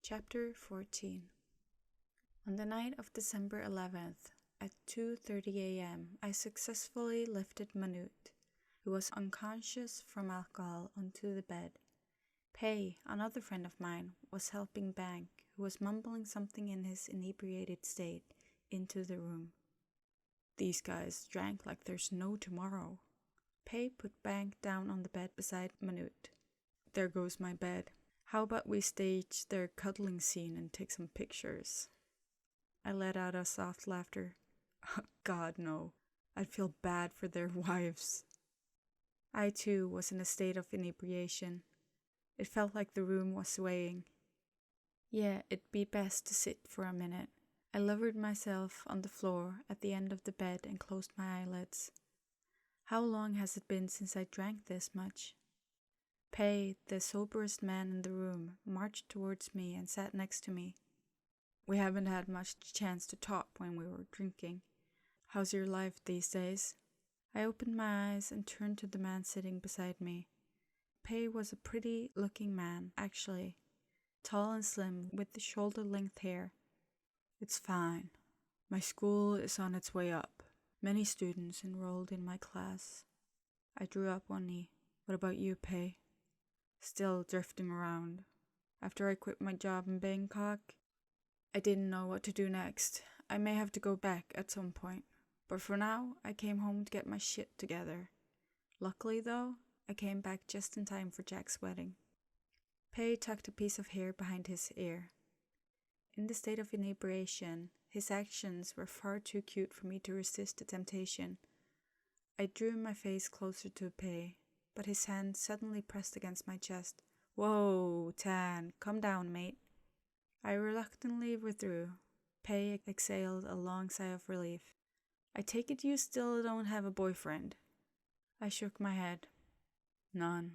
Chapter 14. On the night of December 11th, at 2:30 a.m., I successfully lifted Manute, who was unconscious from alcohol, onto the bed. Pei, another friend of mine, was helping Bank, who was mumbling something in his inebriated state, into the room. These guys drank like there's no tomorrow. Pei put Bank down on the bed beside Manute. There goes my bed. How about we stage their cuddling scene and take some pictures? I let out a soft laughter. God, no. I'd feel bad for their wives. I, too, was in a state of inebriation. It felt like the room was swaying. Yeah, it'd be best to sit for a minute. I lowered myself on the floor at the end of the bed and closed my eyelids. How long has it been since I drank this much? Pei, the soberest man in the room, marched towards me and sat next to me. We haven't had much chance to talk when we were drinking. How's your life these days? I opened my eyes and turned to the man sitting beside me. Pei was a pretty-looking man, actually. Tall and slim, with the shoulder-length hair. It's fine. My school is on its way up. Many students enrolled in my class. I drew up one knee. What about you, Pei? Still drifting around. After I quit my job in Bangkok, I didn't know what to do next. I may have to go back at some point. But for now, I came home to get my shit together. Luckily, though, I came back just in time for Jack's wedding. Pei tucked a piece of hair behind his ear. In the state of inebriation, his actions were far too cute for me to resist the temptation. I drew my face closer to Pei, but his hand suddenly pressed against my chest. Whoa, Tan, calm down, mate. I reluctantly withdrew. Pei exhaled a long sigh of relief. I take it you still don't have a boyfriend? I shook my head. None.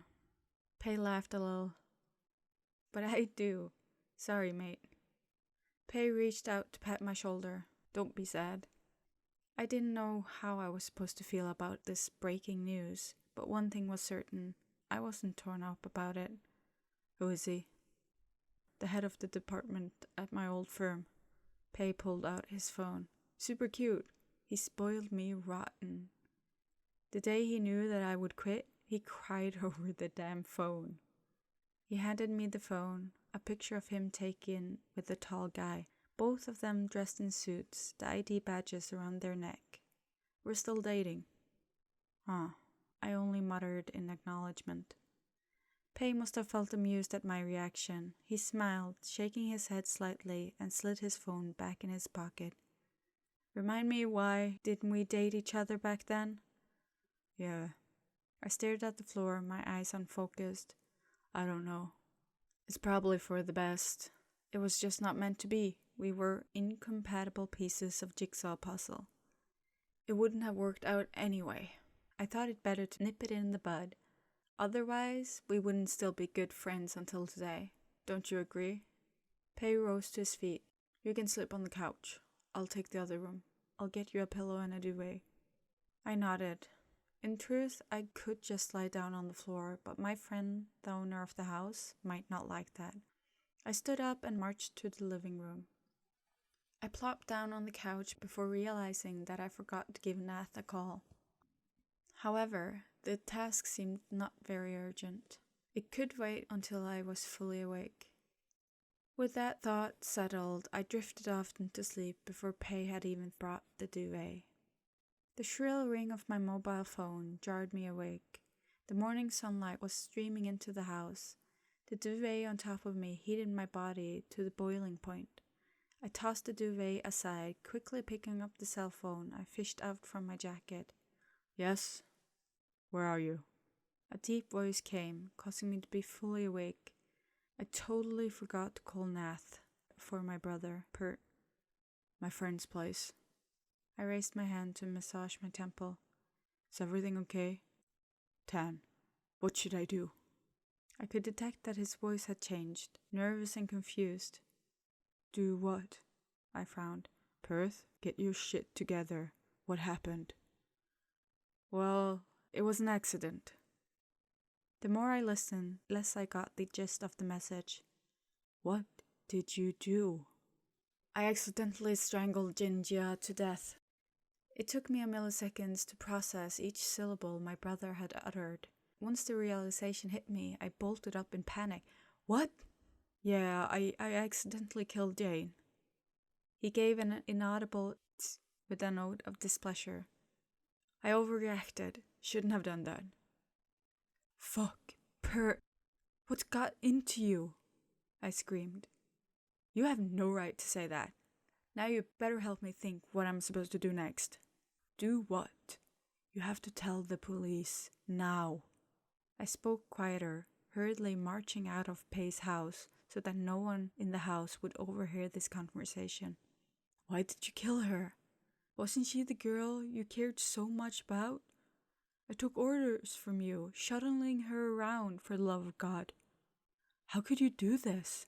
Pei laughed a little. But I do. Sorry, mate. Pei reached out to pat my shoulder. Don't be sad. I didn't know how I was supposed to feel about this breaking news, but one thing was certain. I wasn't torn up about it. Who is he? The head of the department at my old firm. Pei pulled out his phone. Super cute. He spoiled me rotten. The day he knew that I would quit, he cried over the damn phone. He handed me the phone, a picture of him taken with a tall guy, both of them dressed in suits, the ID badges around their neck. We're still dating. Huh. I only muttered in acknowledgement. Pei must have felt amused at my reaction. He smiled, shaking his head slightly, and slid his phone back in his pocket. Remind me, why didn't we date each other back then? Yeah. I stared at the floor, my eyes unfocused. I don't know. It's probably for the best. It was just not meant to be. We were incompatible pieces of jigsaw puzzle. It wouldn't have worked out anyway. I thought it better to nip it in the bud. Otherwise, we wouldn't still be good friends until today. Don't you agree? Pei rose to his feet. You can sleep on the couch. I'll take the other room. I'll get you a pillow and a duvet. I nodded. In truth, I could just lie down on the floor, but my friend, the owner of the house, might not like that. I stood up and marched to the living room. I plopped down on the couch before realizing that I forgot to give Nath a call. However, the task seemed not very urgent. It could wait until I was fully awake. With that thought settled, I drifted off into sleep before Pei had even brought the duvet. The shrill ring of my mobile phone jarred me awake. The morning sunlight was streaming into the house. The duvet on top of me heated my body to the boiling point. I tossed the duvet aside, quickly picking up the cell phone I fished out from my jacket. Yes? Where are you? A deep voice came, causing me to be fully awake. I totally forgot to call Nath for my brother, Pert. My friend's place. I raised my hand to massage my temple. Is everything okay? Tan, what should I do? I could detect that his voice had changed, nervous and confused. Do what? I frowned. Perth, get your shit together. What happened? Well, it was an accident. The more I listened, less I got the gist of the message. What? did you do? I accidentally strangled Jinjia to death. It took me a millisecond to process each syllable my brother had uttered. Once the realization hit me, I bolted up in panic. What? Yeah, I accidentally killed Jane. He gave an inaudible tss with a note of displeasure. I overreacted. Shouldn't have done that. Fuck, what got into you? I screamed. You have no right to say that. Now you better help me think what I'm supposed to do next. Do what? You have to tell the police, now. I spoke quieter, hurriedly marching out of Pei's house so that no one in the house would overhear this conversation. Why did you kill her? Wasn't she the girl you cared so much about? I took orders from you, shuttling her around for the love of God. How could you do this?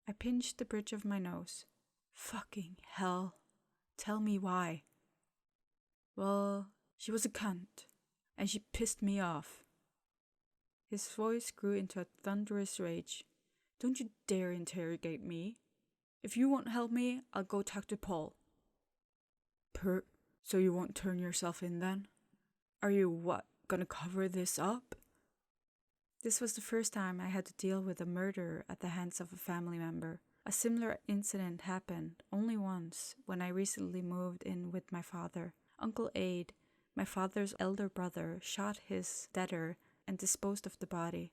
I pinched the bridge of my nose. Fucking hell. Tell me why. Well, she was a cunt, and she pissed me off. His voice grew into a thunderous rage. Don't you dare interrogate me. If you won't help me, I'll go talk to Paul. So you won't turn yourself in then? Are you, gonna cover this up? This was the first time I had to deal with a murder at the hands of a family member. A similar incident happened only once when I recently moved in with my father. Uncle Aid, my father's elder brother, shot his debtor and disposed of the body.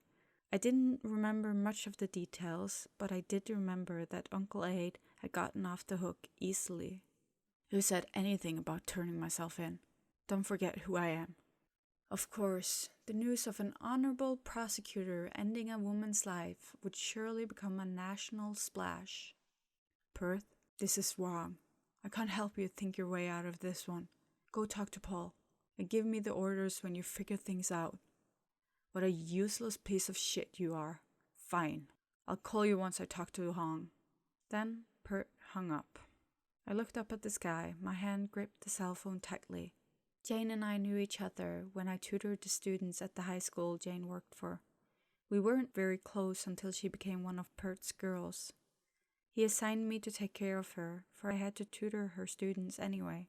I didn't remember much of the details, but I did remember that Uncle Aid had gotten off the hook easily. Who said anything about turning myself in? Don't forget who I am. Of course, the news of an honorable prosecutor ending a woman's life would surely become a national splash. Perth, this is wrong. I can't help you think your way out of this one. Go talk to Paul, and give me the orders when you figure things out. What a useless piece of shit you are. Fine. I'll call you once I talk to Hong. Then Pert hung up. I looked up at the sky. My hand gripped the cell phone tightly. Jane and I knew each other when I tutored the students at the high school Jane worked for. We weren't very close until she became one of Pert's girls. He assigned me to take care of her, for I had to tutor her students anyway.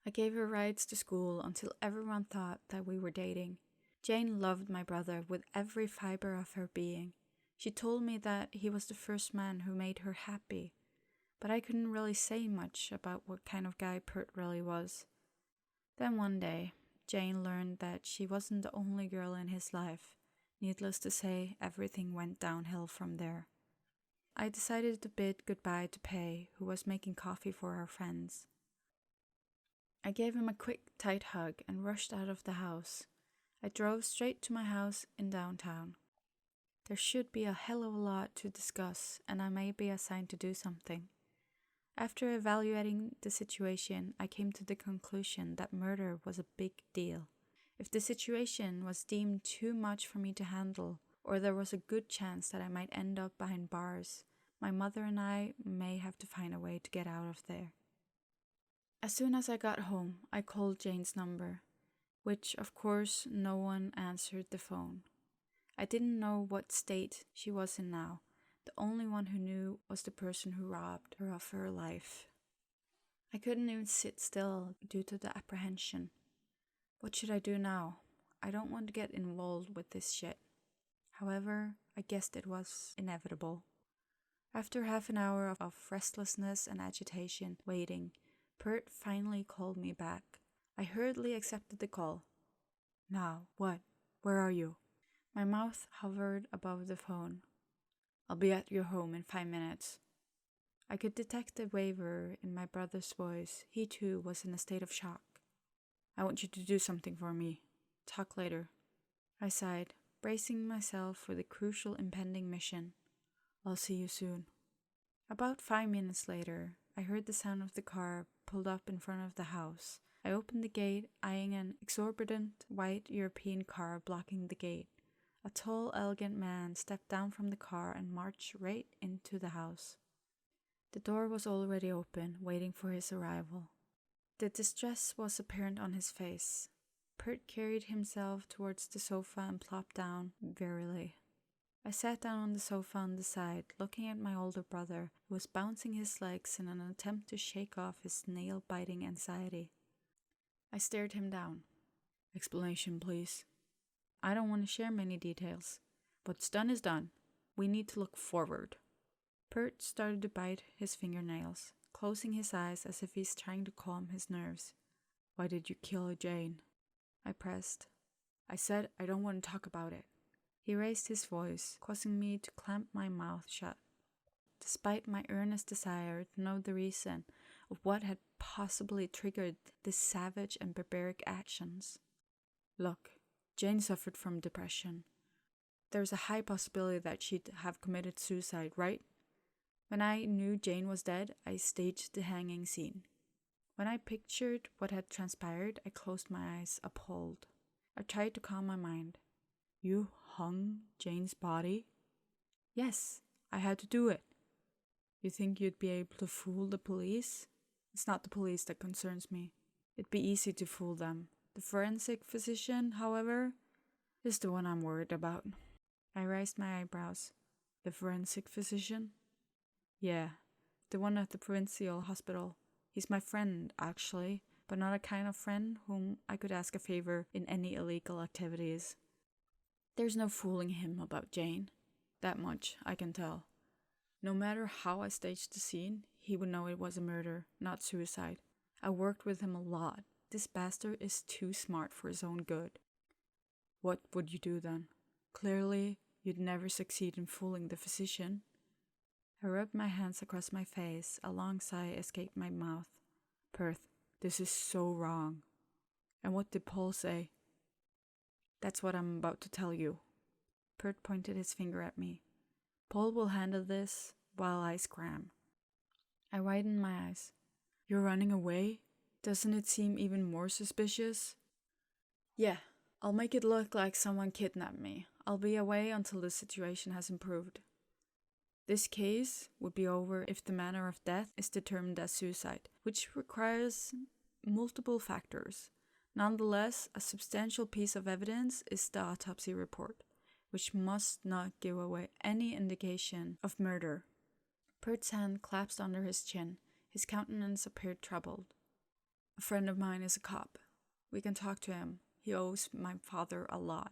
I gave her rides to school until everyone thought that we were dating. Jane loved my brother with every fiber of her being. She told me that he was the first man who made her happy, but I couldn't really say much about what kind of guy Pert really was. Then one day, Jane learned that she wasn't the only girl in his life. Needless to say, everything went downhill from there. I decided to bid goodbye to Pei, who was making coffee for our friends. I gave him a quick, tight hug and rushed out of the house. I drove straight to my house in downtown. There should be a hell of a lot to discuss, and I may be assigned to do something. After evaluating the situation, I came to the conclusion that murder was a big deal. If the situation was deemed too much for me to handle, or there was a good chance that I might end up behind bars, my mother and I may have to find a way to get out of there. As soon as I got home, I called Jane's number, which of course no one answered the phone. I didn't know what state she was in now. The only one who knew was the person who robbed her of her life. I couldn't even sit still due to the apprehension. What should I do now? I don't want to get involved with this shit. However, I guessed it was inevitable. After half an hour of restlessness and agitation waiting, Pert finally called me back. I hurriedly accepted the call. Now, what? Where are you? My mouth hovered above the phone. I'll be at your home in 5 minutes. I could detect the waver in my brother's voice. He too was in a state of shock. I want you to do something for me. Talk later. I sighed, bracing myself for the crucial impending mission. I'll see you soon. About 5 minutes later, I heard the sound of the car pulled up in front of the house. I opened the gate, eyeing an exorbitant white European car blocking the gate. A tall, elegant man stepped down from the car and marched right into the house. The door was already open, waiting for his arrival. The distress was apparent on his face. Pert carried himself towards the sofa and plopped down wearily. I sat down on the sofa on the side, looking at my older brother, who was bouncing his legs in an attempt to shake off his nail-biting anxiety. I stared him down. Explanation, please. I don't want to share many details. What's done is done. We need to look forward. Bert started to bite his fingernails, closing his eyes as if he's trying to calm his nerves. Why did you kill Jane? I pressed. I said I don't want to talk about it. He raised his voice, causing me to clamp my mouth shut. Despite my earnest desire to know the reason of what had possibly triggered these savage and barbaric actions. Look, Jane suffered from depression. There's a high possibility that she'd have committed suicide, right? When I knew Jane was dead, I staged the hanging scene. When I pictured what had transpired, I closed my eyes, appalled. I tried to calm my mind. You hung Jane's body? Yes, I had to do it. You think you'd be able to fool the police? It's not the police that concerns me. It'd be easy to fool them. The forensic physician, however, is the one I'm worried about. I raised my eyebrows. The forensic physician? Yeah, the one at the provincial hospital. He's my friend, actually, but not a kind of friend whom I could ask a favor in any illegal activities. There's no fooling him about Jane. That much I can tell. No matter how I staged the scene, he would know it was a murder, not suicide. I worked with him a lot. This bastard is too smart for his own good. What would you do then? Clearly, you'd never succeed in fooling the physician. I rubbed my hands across my face. A long sigh escaped my mouth. Perth, this is so wrong. And what did Paul say? That's what I'm about to tell you. Perth pointed his finger at me. Paul will handle this while I scram. I widened my eyes. You're running away? Doesn't it seem even more suspicious? Yeah, I'll make it look like someone kidnapped me. I'll be away until the situation has improved. This case would be over if the manner of death is determined as suicide, which requires multiple factors. Nonetheless, a substantial piece of evidence is the autopsy report, which must not give away any indication of murder. Pert's hand clasped under his chin. His countenance appeared troubled. A friend of mine is a cop. We can talk to him. He owes my father a lot.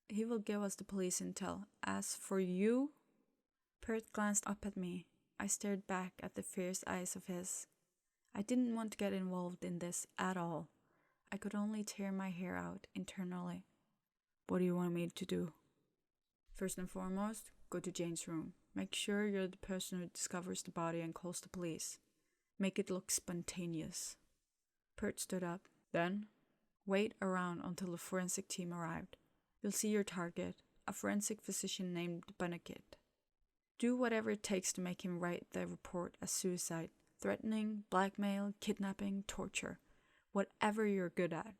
He will give us the police intel. As for you... Pert glanced up at me. I stared back at the fierce eyes of his. I didn't want to get involved in this at all. I could only tear my hair out internally. What do you want me to do? First and foremost, go to Jane's room. Make sure you're the person who discovers the body and calls the police. Make it look spontaneous. Pert stood up. Then, wait around until the forensic team arrived. You'll see your target, a forensic physician named Bunneket. Do whatever it takes to make him write the report as suicide. Threatening, blackmail, kidnapping, torture. Whatever you're good at.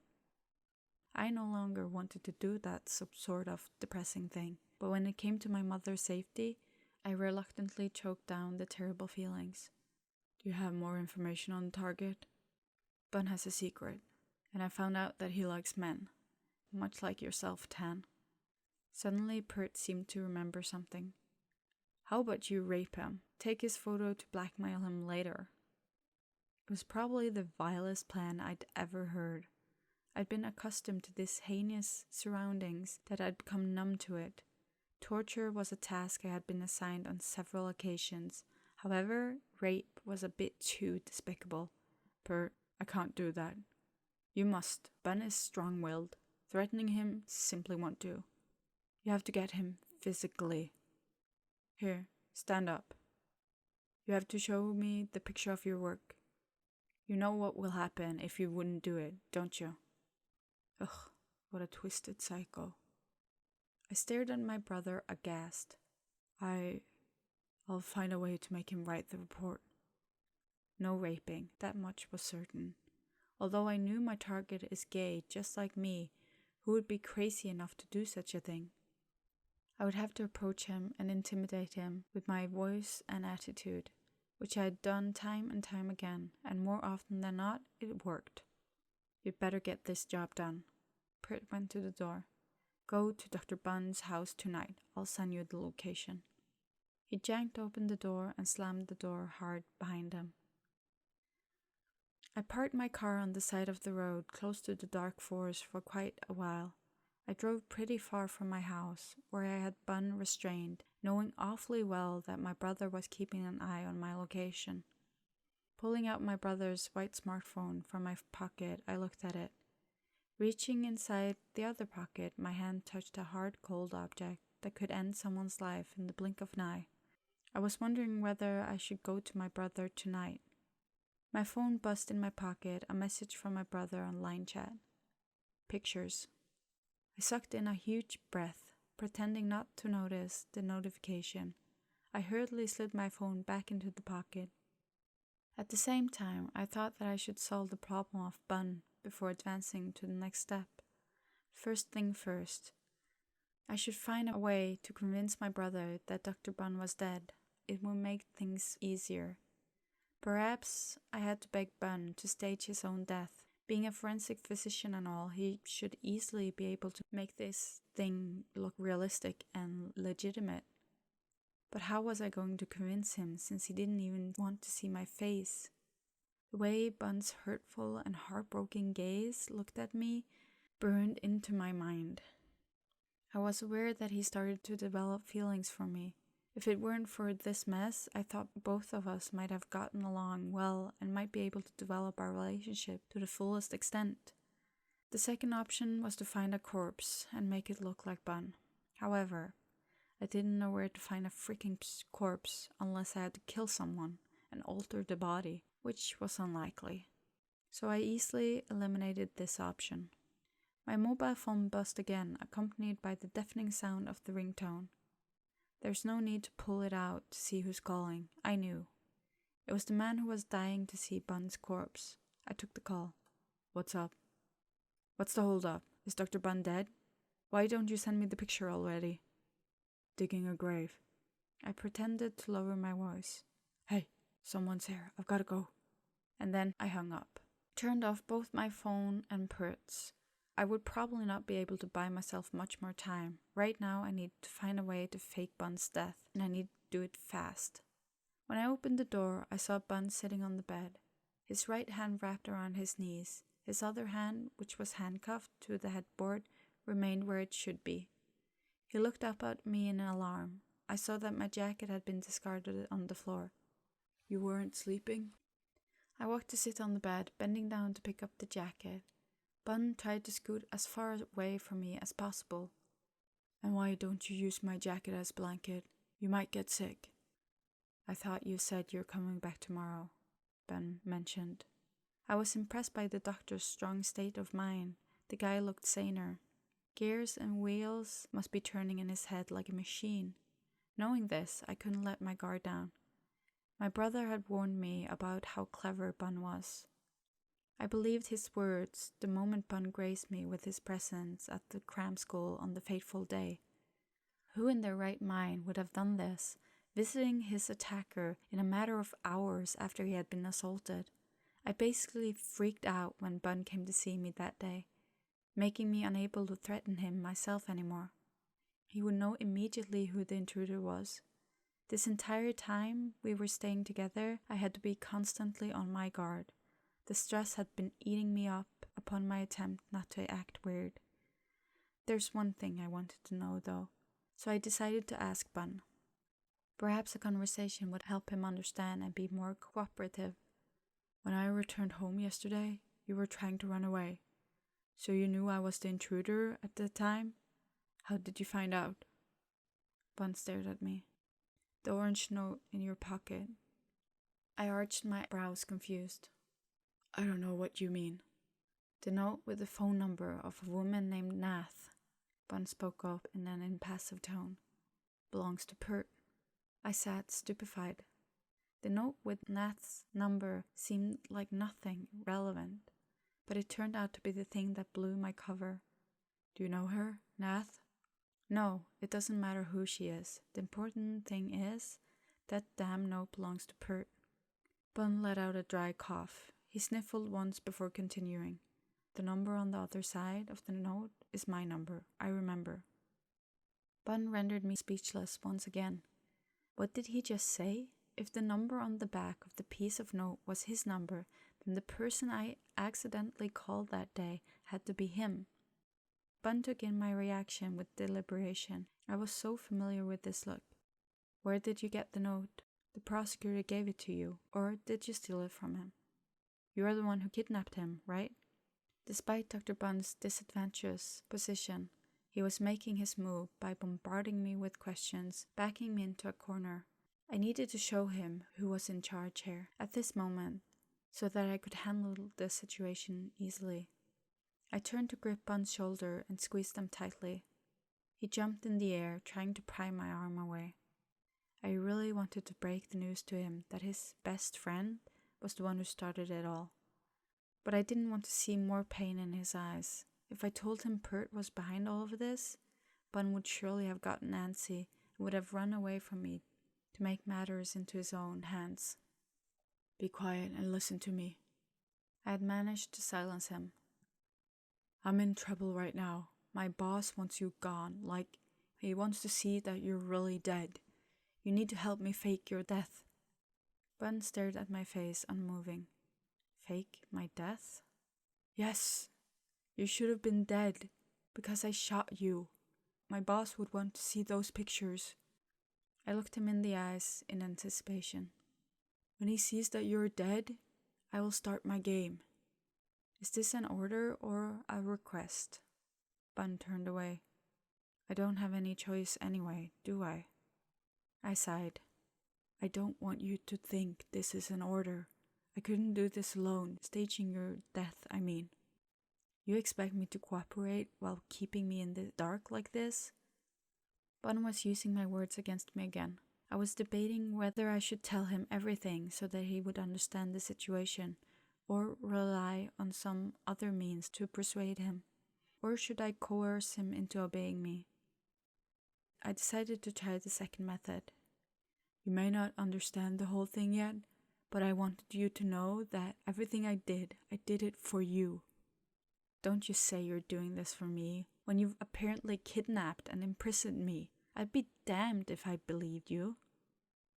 I no longer wanted to do that sort of depressing thing, but when it came to my mother's safety, I reluctantly choked down the terrible feelings. Do you have more information on the target? Bun has a secret, and I found out that he likes men, much like yourself, Tan. Suddenly, Pert seemed to remember something. How about you rape him? Take his photo to blackmail him later. It was probably the vilest plan I'd ever heard. I'd been accustomed to these heinous surroundings that I'd become numb to it. Torture was a task I had been assigned on several occasions. However, rape was a bit too despicable. Pert, I can't do that. You must. Bun is strong-willed. Threatening him simply won't do. You have to get him physically. Here, stand up. You have to show me the picture of your work. You know what will happen if you wouldn't do it, don't you? Ugh, what a twisted psycho. I stared at my brother aghast. I'll find a way to make him write the report. No raping, that much was certain. Although I knew my target is gay, just like me, who would be crazy enough to do such a thing? I would have to approach him and intimidate him with my voice and attitude, which I had done time and time again, and more often than not, it worked. You'd better get this job done. Pert went to the door. Go to Dr. Bunn's house tonight. I'll send you the location. He janked open the door and slammed the door hard behind him. I parked my car on the side of the road close to the dark forest for quite a while. I drove pretty far from my house, where I had Bun restrained, knowing awfully well that my brother was keeping an eye on my location. Pulling out my brother's white smartphone from my pocket, I looked at it. Reaching inside the other pocket, my hand touched a hard, cold object that could end someone's life in the blink of an eye. I was wondering whether I should go to my brother tonight. My phone buzzed in my pocket, a message from my brother on line chat. Pictures. I sucked in a huge breath, pretending not to notice the notification. I hurriedly slid my phone back into the pocket. At the same time, I thought that I should solve the problem of Bun before advancing to the next step. First thing first. I should find a way to convince my brother that Dr. Bun was dead. It would make things easier. Perhaps I had to beg Bun to stage his own death. Being a forensic physician and all, he should easily be able to make this thing look realistic and legitimate. But how was I going to convince him, since he didn't even want to see my face? The way Bun's hurtful and heartbroken gaze looked at me burned into my mind. I was aware that he started to develop feelings for me. If it weren't for this mess, I thought both of us might have gotten along well and might be able to develop our relationship to the fullest extent. The second option was to find a corpse and make it look like Bun. However, I didn't know where to find a freaking corpse unless I had to kill someone and alter the body, which was unlikely. So I easily eliminated this option. My mobile phone buzzed again, accompanied by the deafening sound of the ringtone. There's no need to pull it out to see who's calling. I knew. It was the man who was dying to see Bun's corpse. I took the call. What's up? What's the hold up? Is Dr. Bun dead? Why don't you send me the picture already? Digging a grave. I pretended to lower my voice. Hey, someone's here. I've got to go. And then I hung up. Turned off both my phone and perts. I would probably not be able to buy myself much more time. Right now I need to find a way to fake Bun's death, and I need to do it fast. When I opened the door, I saw Bun sitting on the bed, his right hand wrapped around his knees. His other hand, which was handcuffed to the headboard, remained where it should be. He looked up at me in alarm. I saw that my jacket had been discarded on the floor. You weren't sleeping? I walked to sit on the bed, bending down to pick up the jacket. Bun tried to scoot as far away from me as possible. And why don't you use my jacket as blanket? You might get sick. I thought you said you're coming back tomorrow, Bun mentioned. I was impressed by the doctor's strong state of mind. The guy looked saner. Gears and wheels must be turning in his head like a machine. Knowing this, I couldn't let my guard down. My brother had warned me about how clever Bun was. I believed his words the moment Bun graced me with his presence at the cram school on the fateful day. Who in their right mind would have done this, visiting his attacker in a matter of hours after he had been assaulted? I basically freaked out when Bun came to see me that day, making me unable to threaten him myself anymore. He would know immediately who the intruder was. This entire time we were staying together, I had to be constantly on my guard. The stress had been eating me up upon my attempt not to act weird. There's one thing I wanted to know though, so I decided to ask Bun. Perhaps a conversation would help him understand and be more cooperative. When I returned home yesterday, you were trying to run away. So you knew I was the intruder at the time? How did you find out? Bun stared at me. The orange note in your pocket. I arched my brows, confused. I don't know what you mean. The note with the phone number of a woman named Nath, Bun spoke up in an impassive tone, belongs to Pert. I sat stupefied. The note with Nath's number seemed like nothing relevant, but it turned out to be the thing that blew my cover. Do you know her, Nath? No, it doesn't matter who she is. The important thing is that damn note belongs to Pert. Bun let out a dry cough. He sniffled once before continuing. The number on the other side of the note is my number, I remember. Bun rendered me speechless once again. What did he just say? If the number on the back of the piece of note was his number, then the person I accidentally called that day had to be him. Bun took in my reaction with deliberation. I was so familiar with this look. Where did you get the note? The prosecutor gave it to you, or did you steal it from him? You are the one who kidnapped him, right? Despite Dr. Bun's disadvantageous position, he was making his move by bombarding me with questions, backing me into a corner. I needed to show him who was in charge here at this moment, so that I could handle the situation easily. I turned to grip Bun's shoulder and squeezed them tightly. He jumped in the air, trying to pry my arm away. I really wanted to break the news to him that his best friend was the one who started it all. But I didn't want to see more pain in his eyes. If I told him Pert was behind all of this, Bun would surely have gotten antsy and would have run away from me to make matters into his own hands. Be quiet and listen to me. I had managed to silence him. I'm in trouble right now. My boss wants you gone, like he wants to see that you're really dead. You need to help me fake your death. Bun stared at my face, unmoving. Fake my death? Yes. You should have been dead, because I shot you. My boss would want to see those pictures. I looked him in the eyes in anticipation. When he sees that you're dead, I will start my game. Is this an order or a request? Bun turned away. I don't have any choice anyway, do I? I sighed. I don't want you to think this is an order. I couldn't do this alone, staging your death, I mean. You expect me to cooperate while keeping me in the dark like this? Bun was using my words against me again. I was debating whether I should tell him everything so that he would understand the situation, or rely on some other means to persuade him. Or should I coerce him into obeying me? I decided to try the second method. You may not understand the whole thing yet, but I wanted you to know that everything I did it for you. Don't you say you're doing this for me, when you've apparently kidnapped and imprisoned me. I'd be damned if I believed you.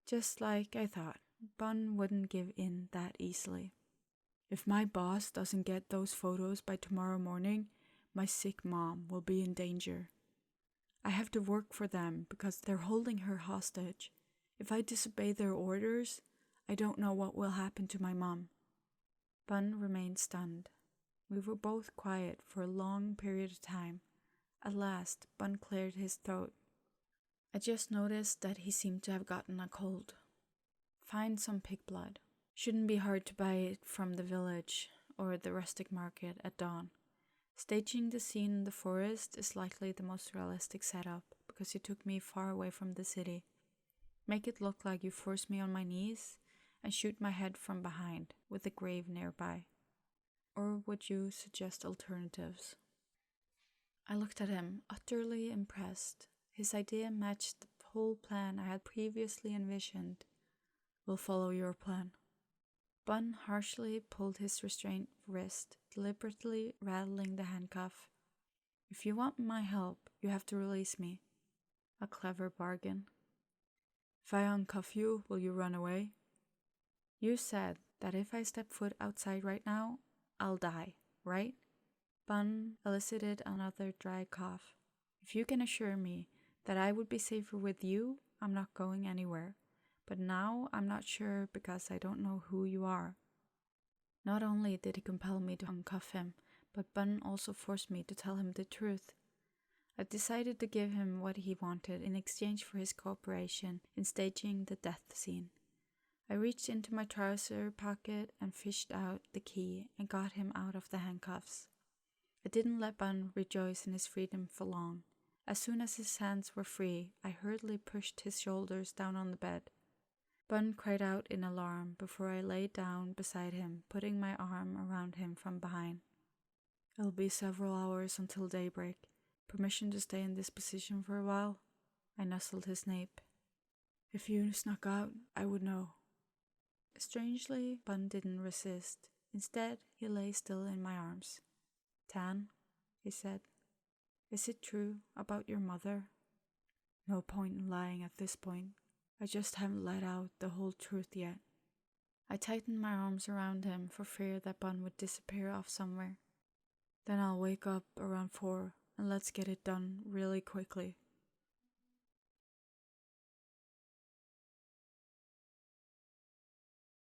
Just like I thought, Bun wouldn't give in that easily. If my boss doesn't get those photos by tomorrow morning, my sick mom will be in danger. I have to work for them because they're holding her hostage. If I disobey their orders, I don't know what will happen to my mom. Bun remained stunned. We were both quiet for a long period of time. At last, Bun cleared his throat. I just noticed that he seemed to have gotten a cold. Find some pig blood. Shouldn't be hard to buy it from the village or the rustic market at dawn. Staging the scene in the forest is likely the most realistic setup because you took me far away from the city. Make it look like you forced me on my knees and shoot my head from behind with a grave nearby. Or would you suggest alternatives? I looked at him, utterly impressed. His idea matched the whole plan I had previously envisioned. We'll follow your plan. Bun harshly pulled his restrained wrist, deliberately rattling the handcuff. If you want my help, you have to release me. A clever bargain. If I uncuff you, will you run away? You said that if I step foot outside right now, I'll die, right? Bun elicited another dry cough. If you can assure me that I would be safer with you, I'm not going anywhere. But now I'm not sure because I don't know who you are. Not only did he compel me to uncuff him, but Bun also forced me to tell him the truth. I decided to give him what he wanted in exchange for his cooperation in staging the death scene. I reached into my trouser pocket and fished out the key and got him out of the handcuffs. I didn't let Bun rejoice in his freedom for long. As soon as his hands were free, I hurriedly pushed his shoulders down on the bed. Bun cried out in alarm before I lay down beside him, putting my arm around him from behind. It'll be several hours until daybreak. Permission to stay in this position for a while? I nuzzled his nape. If you snuck out, I would know. Strangely, Bun didn't resist. Instead, he lay still in my arms. Tan, he said, is it true about your mother? No point in lying at this point. I just haven't let out the whole truth yet. I tightened my arms around him for fear that Bun would disappear off somewhere. Then I'll wake up around 4 and let's get it done really quickly.